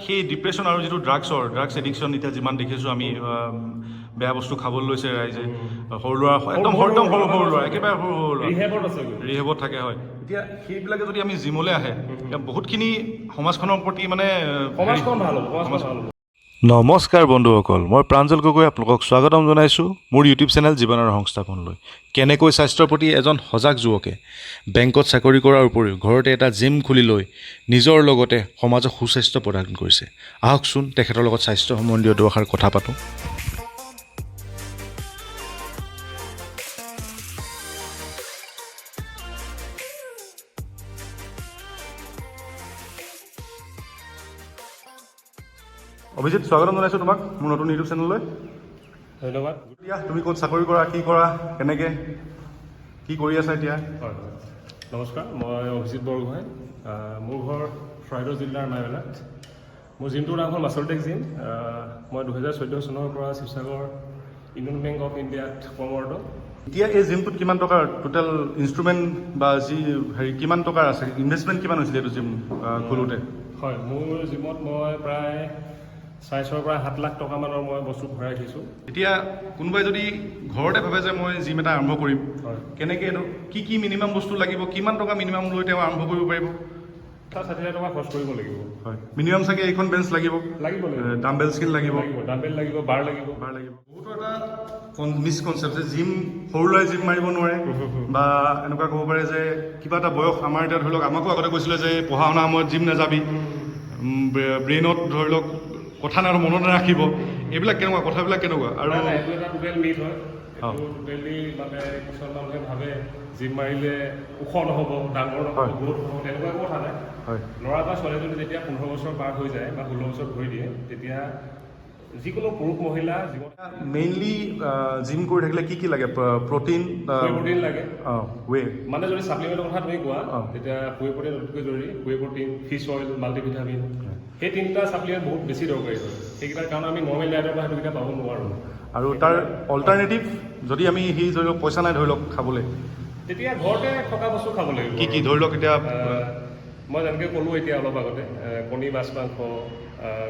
সেই ডিপ্ৰেশ্যন আৰু যিটো ড্ৰাগছ এডিকশ্যন এতিয়া যিমান দেখিছোঁ আমি বেয়া বস্তু খাবলৈ লৈছে ৰাইজে সৰু ল'ৰা একদম সৰু ল'ৰা একেবাৰে সৰু ল'ৰা ৰিহেবত থাকে হয় এতিয়া সেইবিলাকে যদি আমি জিমলৈ আহে এতিয়া বহুতখিনি সমাজখনৰ প্ৰতি মানে নমস্কাৰ বন্ধুসকল, মই প্ৰাঞ্জল গগৈ আপোনালোকক স্বাগতম জনাইছোঁ মোৰ ইউটিউব চেনেল জীৱনৰ সংস্থাপনলৈ। কেনেকৈ স্বাস্থ্যৰ প্ৰতি এজন সজাগ যুৱকে বেংকত চাকৰি কৰাৰ উপৰিও ঘৰতে এটা জিম খুলি লৈ নিজৰ লগতে সমাজক সুস্বাস্থ্য প্ৰদান কৰিছে। আহকচোন তেখেতৰ লগত স্বাস্থ্য সম্বন্ধীয় দুআষাৰ কথা পাতোঁ। অভিজিত, স্বাগতম জনাইছোঁ তোমাক মোৰ নতুন ইউটিউব চেনেললৈ। ধন্যবাদ। এতিয়া তুমি ক'ত চাকৰি কৰা, কি কৰা, কেনেকৈ কি কৰি আছা এতিয়া? হয় নমস্কাৰ, মই অভিজিত বৰগোহাঁই। মোৰ ঘৰ চৰাইদেউ জিলাৰ মাইবেলাত। মোৰ জিমটোৰ নাম হ'ল মাছলটেক জিম। মই 2014 চনৰ পৰা শিৱসাগৰ ইউনিয়ন বেংক অফ ইণ্ডিয়াত কৰ্মৰত। এতিয়া এই জিমটোত কিমান টকাৰ টোটেল ইনষ্ট্ৰুমেণ্ট বা যি কিমান টকাৰ আছে, ইনভেষ্টমেণ্ট কিমান হৈছিলে এইটো জিম খোলোতে? হয়, মোৰ জিমত মই প্ৰায় 6.5 পৰা 7 লাখ টকামানৰ মই বস্তু ভৰাই ৰাখিছোঁ। এতিয়া কোনোবাই যদি ঘৰতে ভাবে যে মই জিম এটা আৰম্ভ কৰিম, হয়, কেনেকৈ এইটো কি মিনিমাম বস্তু লাগিব, কিমান টকা মিনিমাম লৈ তেওঁ আৰম্ভ কৰিব পাৰিব? 60,000 টকা খৰচ কৰিব লাগিব। হয়, মিনিমাম চাগে এইখন বেঞ্চ লাগিব, ডাম্বেল স্কিল লাগিব, ডাম্বেল লাগিব, বাৰ লাগিব। বহুতো এটা মিছকনচেপ্ট যে জিম সৰু ল'ৰাই জিম মাৰিব নোৱাৰে বা এনেকুৱা ক'ব পাৰে যে কিবা এটা বয়স, আমাৰ এতিয়া ধৰি লওক আমাকো আগতে কৈছিলে যে পঢ়া শুনাৰ সময়ত জিম নাযাবি, ব্ৰেইনত ধৰি লওক কথা নাই মনত নাৰাখিব, এইবিলাক কেনেকুৱা কথাবিলাক কেনেকুৱা? আৰু এইটো এটা টোটেল মিথ হয়। এইটো টোটেলি মানে কিছুমান মানুহে ভাবে জিম মাৰিলে ওখ নহ'ব, ডাঙৰ নহ'ব, গ্ৰোথ নহ'ব, তেনেকুৱা একো কথা নাই। ল'ৰা বা ছোৱালীজনী যেতিয়া 15 বছৰ পাৰ হৈ যায় বা 16 বছৰ ভৰি দিয়ে, তেতিয়া যিকোনো পুৰুষ মহিলা জীৱনত মেইনলি জিম কৰি থাকিলে কি লাগে? প্ৰটিন লাগে। মানে যদি ছাপ্লিমেণ্টৰ কথা তুমি কোৱা, তেতিয়া হুৱে প্ৰটিন অতিকৈ জৰুৰী। হুৱে প্ৰটিন, ফিছ অইল, মাল্টিভিটামিন, সেই তিনিটা ছাপ্লিমেণ্ট বহুত বেছি দৰকাৰী হয়। সেইকেইটাৰ কাৰণে আমি নৰ্মেল ডায়েটৰ পৰা সেইকেইটা পাব নোৱাৰোঁ। আৰু তাৰ অল্টাৰনেটিভ যদি আমি ধৰি লওক পইচা নাই ধৰি লওক খাবলৈ, তেতিয়া ঘৰতে থকা বস্তু খাব লাগিব। কি ধৰি লওক এতিয়া মই যেনেকৈ ক'লোঁ এতিয়া অলপ আগতে, কণী, মাছ, মাংস,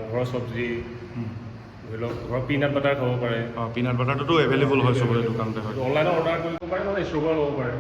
ঘৰৰ চব্জি, ধৰি লওক ঘৰৰ পিনাট বাটাৰ খাব পাৰে। পিনাট বাটাৰটোতো এভেইলেবল হয় চবৰে দোকানতে। হয়, অনলাইনত অৰ্ডাৰ কৰিব পাৰে, নহ'লে ষ্ট'ৰৰ ল'ব পাৰে।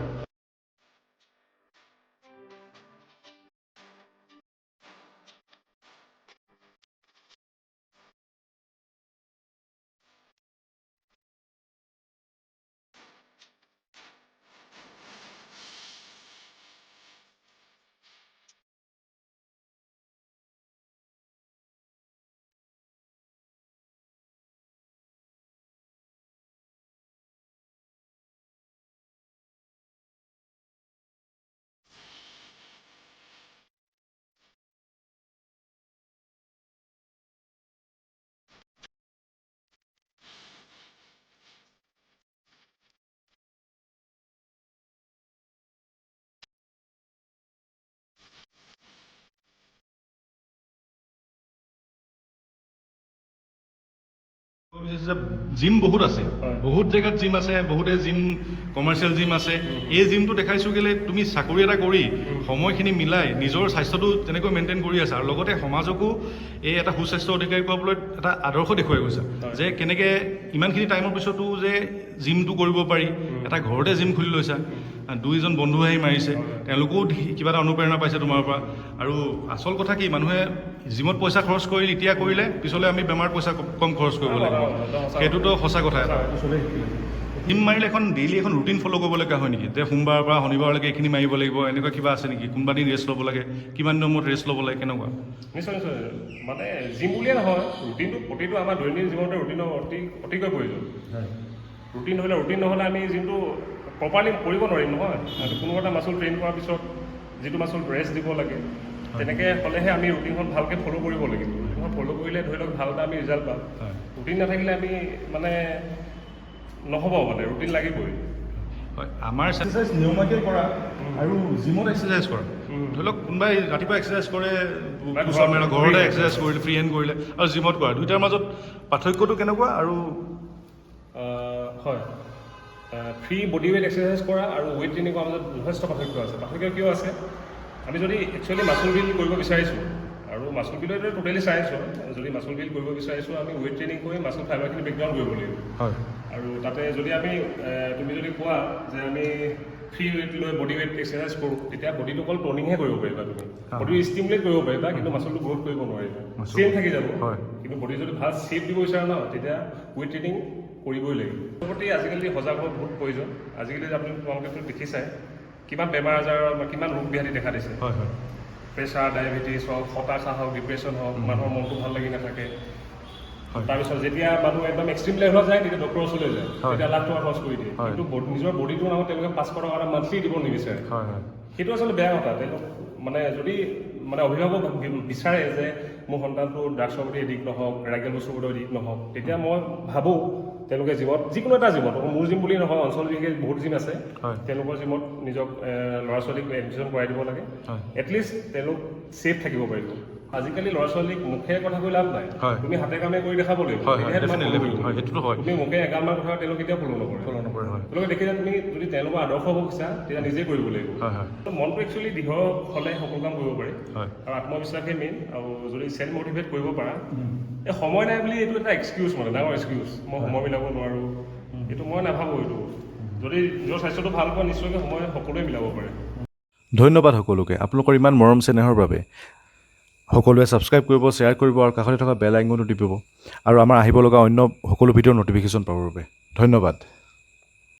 জিম বহুত আছে, বহুত জেগাত জিম আছে, বহুতে জিম কমাৰ্চিয়েল জিম আছে। এই জিমটো দেখাইছোঁ কেলে তুমি চাকৰি এটা কৰি সময়খিনি মিলাই নিজৰ স্বাস্থ্যটো তেনেকৈ মেইনটেইন কৰি আছা, আৰু লগতে সমাজকো এই এটা সুস্বাস্থ্য অধিকাৰী কৰিবলৈ এটা আদৰ্শ দেখুৱাই গৈছা যে কেনেকৈ ইমানখিনি টাইমৰ পিছতো যে জিমটো কৰিব পাৰি। এটা ঘৰতে জিম খুলি লৈছা, 2জন বন্ধু আহি মাৰিছে, তেওঁলোকেও কিবা এটা অনুপ্ৰেৰণা পাইছে তোমাৰ পৰা। আৰু আচল কথা কি, মানুহে জিমত পইচা খৰচ কৰিলে, এতিয়া কৰিলে পিছলৈ আমি বেমাৰ পইচা কম খৰচ কৰিব লাগিব, সেইটোতো সঁচা কথা এটা। জিম মাৰিলে ডেইলি এখন ৰুটিন ফ'ল' কৰিবলগীয়া হয় নেকি? যে সোমবাৰৰ পৰা শনিবাৰলৈকে এইখিনি মাৰিব লাগিব, এনেকুৱা কিবা আছে নেকি? কোনোবা দিন ৰেষ্ট ল'ব লাগে, কিমান দিনৰ মূৰত ৰেষ্ট ল'ব লাগে, কেনেকুৱা? নিশ্চয়। মানে জিম বুলিয়ে নহয়, ৰুটিনটো প্ৰতিটো আমাৰ দৈনন্দিন জীৱনতে ৰুটিনৰ অতিকৈ প্ৰয়োজন। ৰুটিন নহ'লে আমি জিমটো প্ৰপাৰলি কৰিব নোৱাৰিম নহয়। কোনো এটা মাচুল ট্ৰেইন কৰাৰ পিছত যিটো মাচুল ৰেষ্ট দিব লাগে, তেনেকৈ হ'লেহে আমি ৰুটিনখন ভালকৈ ফ'ল' কৰিব লাগিব। ৰুটিনখন ফ'ল' কৰিলে ধৰি লওক ভাল এটা আমি ৰিজাল্ট পাম। ৰুটিন নাথাকিলে আমি মানে নহ'ব, মানে ৰুটিন লাগিবই। হয়, আমাৰ এক্সাৰচাইজ নিয়মীয়াকৈ কৰা আৰু জিমত এক্সাৰচাইজ কৰা। ধৰি লওক কোনোবাই ৰাতিপুৱা এক্সাৰচাইজ কৰে, ঘৰতে এক্সাৰচাইজ কৰিলে, ফ্ৰী হেণ্ড কৰিলে, আৰু জিমত কৰা, দুয়োটাৰ মাজত পাৰ্থক্যটো কেনেকুৱা? আৰু হয়, ফ্ৰী বডি ৱেইট এক্সাৰচাইজ কৰা আৰু ৱেইট ট্ৰেইনিঙৰ মাজত যথেষ্ট পাৰ্থক্য আছে। পাৰ্থক্য কিয় আছে? আমি যদি একচুৱেলি মাচুল বিল্ড কৰিব বিচাৰিছোঁ, আৰু মাছল বিল্ডৰ টোটেলি চায়েন্স হয় যদি মাছল বিল্ড কৰিব বিচাৰিছোঁ আমি ৱেইট ট্ৰেইনিং কৰি মাছল ফাইবাৰখিনি ব্ৰেকডাউন কৰিব লাগিব হয় আৰু তাতে যদি আমি তুমি যদি কোৱা যে আমি ফ্ৰী ৱেইট লৈ বডি ৱেইট এক্সাৰচাইজ কৰোঁ তেতিয়া বডিটো অকল টনিংহে কৰিব পাৰিবা তুমি বডিটো ষ্টিমুলেট কৰিব পাৰিবা কিন্তু মাছলটো গ্ৰ'থ কৰিব নোৱাৰিবা চেম থাকি যাব কিন্তু বডি যদি ভাল শ্বেপ দিব বিচাৰা ন তেতিয়া ৱেইট ট্ৰেইনিং কৰিবই লাগিব প্ৰতি আজিকালি সজাগ হোৱাৰ বহুত প্ৰয়োজন আজিকালি আপুনি তোমালোকেতো দেখিছাই কিমান বেমাৰ আজাৰ কিমান ৰোগ ব্যাধি দেখা দিছে হয় হয় প্ৰেছাৰ ডায়েবেটিছ হওক হতাশা হওক ডিপ্ৰেশ্যন হওক মানুহৰ মনটো ভাল লাগি নাথাকে তাৰপিছত যেতিয়া মানুহ একদম এক্সট্ৰিম লেভেলত যায় তেতিয়া ডক্টৰৰ ওচৰলৈ যায় তেতিয়া লাখ টকা খৰচ কৰি দিয়ে কিন্তু নিজৰ বডিটোৰ নামত তেওঁলোকে 500 টকা এটা মান্থলি দিব নিবিচাৰে সেইটো আচলতে বেয়া কথা তেওঁলোক মানে যদি মানে অভিভাৱক বিচাৰে যে মোৰ সন্তানটো ড্ৰাগছৰ প্ৰতি এডিক্ট নহওক ৰাগিয়াল বস্তুৰ প্ৰতি এডিক্ট নহওক তেতিয়া মই ভাবোঁ তেওঁলোকে জিমত যিকোনো এটা জিমত মোৰ জিম বুলি নহয় অঞ্চল বিশেষ বহুত জিম আছে তেওঁলোকৰ জিমত নিজক ল'ৰা ছোৱালীক এডমিশ্যন কৰাই দিব লাগে এটলিষ্ট তেওঁলোক ছেফ থাকিব পাৰিব আজিকালি ল'ৰা ছোৱালীক মুখে কথা কৈ লাভ নাই তুমি হাতে কামে কৰি দেখাব লাগিব তুমি মুখে এগালমান কথা তেওঁলোক কেতিয়াও ফ'ল' নকৰে তেওঁলোকে দেখিলে তুমি যদি তেওঁলোকৰ আদৰ্শ হ'ব বিচাৰা তেতিয়া নিজে কৰিব লাগিব মনটো একচুৱেলি দৃঢ় হ'লে সকলো কাম কৰিব পাৰি আৰু আত্মবিশ্বাসে মেইন আৰু যদি চেল্ফ মটিভেট কৰিব পাৰা এই সময় নাই বুলি এইটো এটা এক্সকিউজ মানে ডাঙৰ এক্সকিউজ মই সময় মিলাব নোৱাৰোঁ এইটো মই নাভাবোঁ এইটো যদি নিজৰ স্বাস্থ্যটো ভাল পোৱা নিশ্চয়কৈ সময় সকলোৱে মিলাব পাৰে ধন্যবাদ সকলোকে আপোনালোকৰ ইমান মৰম চেনেহৰ বাবে সকলোৱে ছাবস্ক্ৰাইব কৰিব শ্বেয়াৰ কৰিব আৰু কাষতে থকা বেল আইকনটো টিপিব আৰু আমাৰ আহিব লগা অন্য সকলো ভিডিঅ'ৰ ন'টিফিকেশ্যন পাবৰ বাবে ধন্যবাদ